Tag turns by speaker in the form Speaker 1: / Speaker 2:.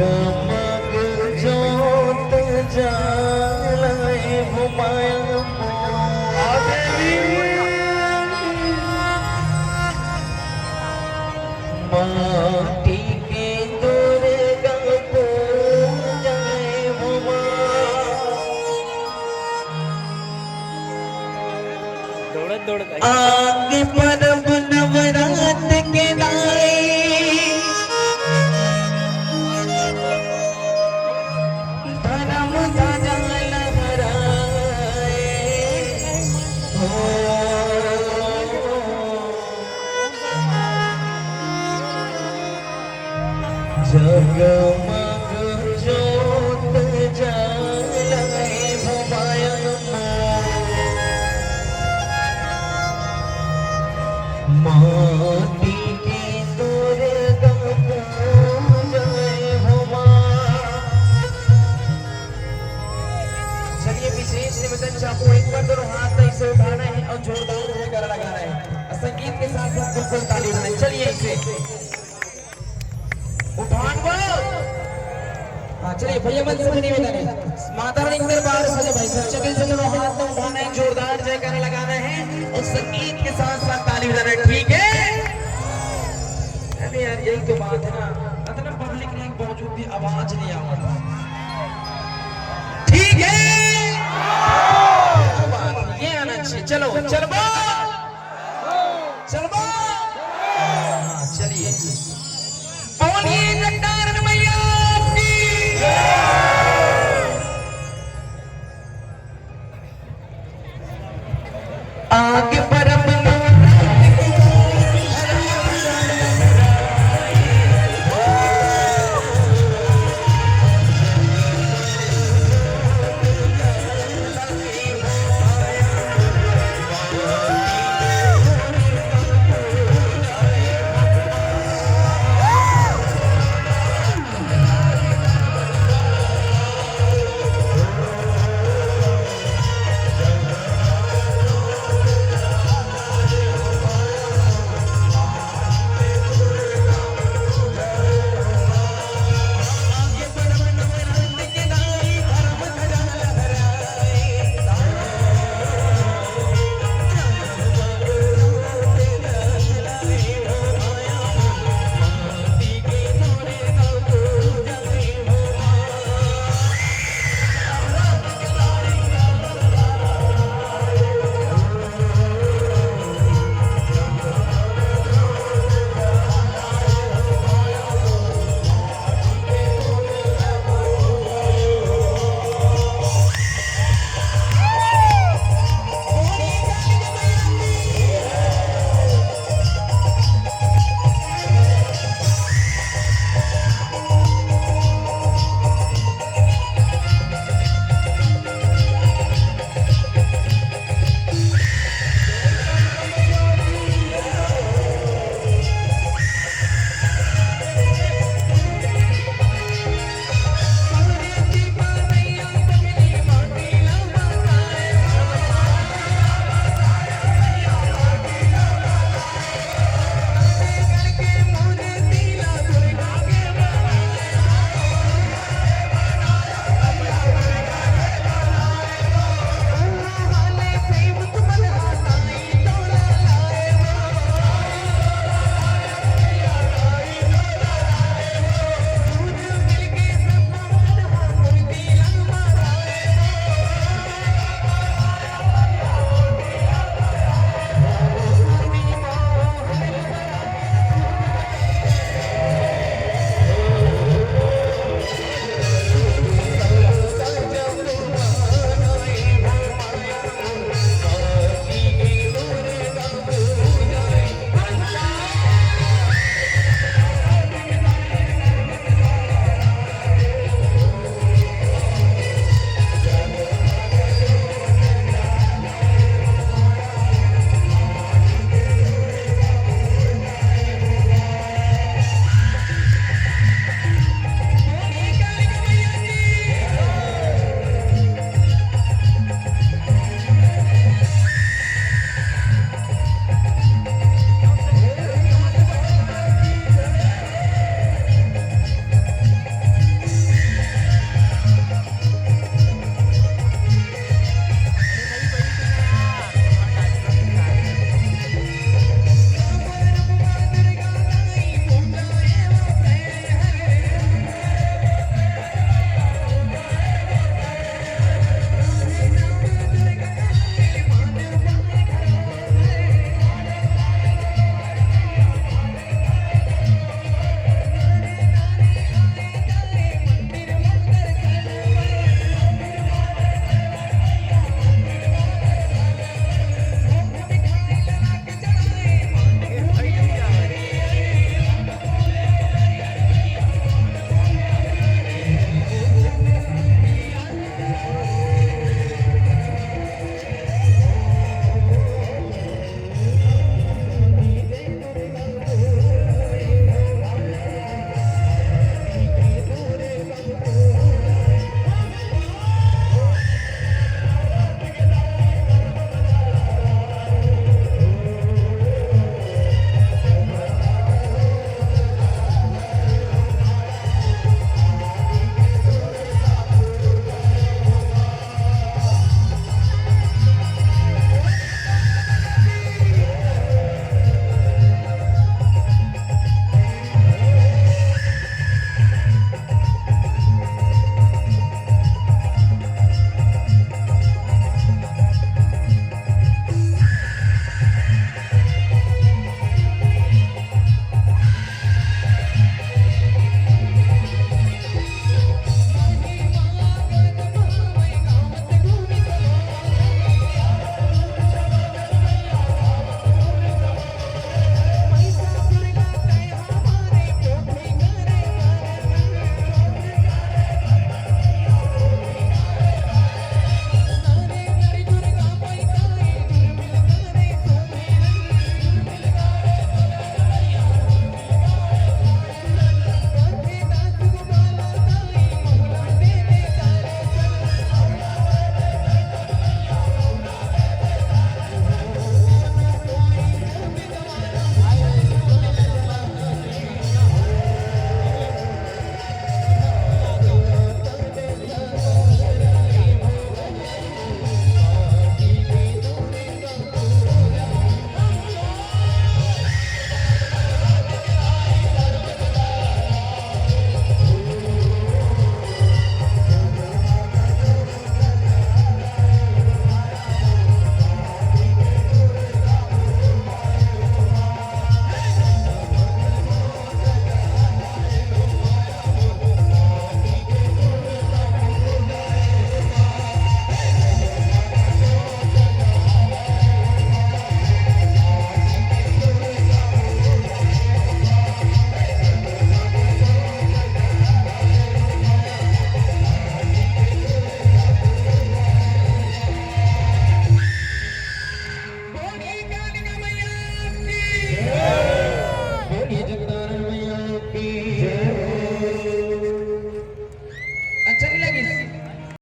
Speaker 1: जगमग जोत जाए घुमाया माटी के दुर्गा पूजाए हुमा आगे परब नवरात के दाए धर्म ध्वजा लहराए हो जगमग जोत जाए भवायन माटी की दुर्गा पूजाए हुमा। चलिए विशेष निवेदन चाहूँ एक बार दोनों हाथ ऐसे उठाना है और जोरदार जयकारा लगाना है। संगीत के साथ साथ बिल्कुल ताली बजाएं। चलिए इसे उठान बोल। हाँ चलिए भैया मन से निवेदन है माता रानी के दरबार सजे भाई सच्चे दिल से दोनों हाथ में उठाना है जोरदार जयकारा लगाना है और संगीत के साथ साथ ताली बजाना है। ठीक है अरे यार यही तो बात है ना इतना पब्लिक नहीं मौजूद थी आवाज नहीं आ रहा